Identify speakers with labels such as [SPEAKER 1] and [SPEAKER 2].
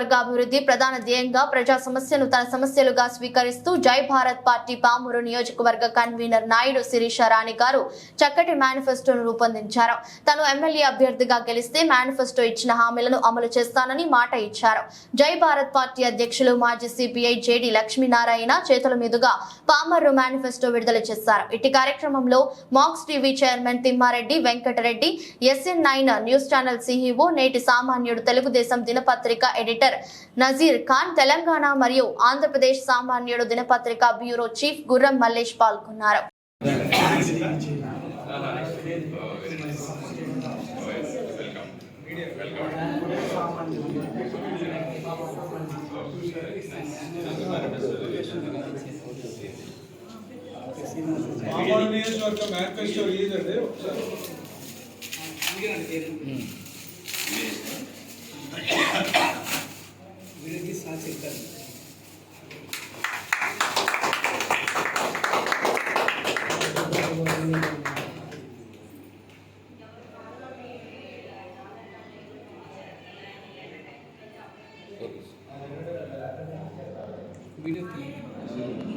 [SPEAKER 1] నియోజకవర్గ అభివృద్ధి ప్రధాన ధ్యేయంగా ప్రజా సమస్యను తన సమస్యలుగా స్వీకరిస్తూ జై భారత్ పార్టీ పామూరు నియోజకవర్గ కన్వీనర్ నాయుడు శిరీష రాణి గారు చక్కటి మేనిఫెస్టోను రూపొందించారు. తను ఎమ్మెల్యే అభ్యర్థిగా గెలిస్తే మేనిఫెస్టో ఇచ్చిన హామీలను అమలు చేస్తానని మాట ఇచ్చారు. జై భారత్ పార్టీ అధ్యక్షులు మాజీ సిపిఐ జేడి లక్ష్మీనారాయణ చేతుల మీదుగా పామూరు మేనిఫెస్టో విడుదల చేశారు. ఇటు కార్యక్రమంలో Max TV chairman Thimmareddy Venkatareddy, SN9 news channel CEO నేటి సామాన్యుడు తెలుగుదేశం దినపత్రిక ఎడిటర్ నజీర్ ఖాన్, తెలంగాణ మరియు ఆంధ్రప్రదేశ్ సామాన్యుడు దినపత్రిక బ్యూరో చీఫ్ గుర్రం మల్లేష్ పాల్గొన్నారు.
[SPEAKER 2] వీడియో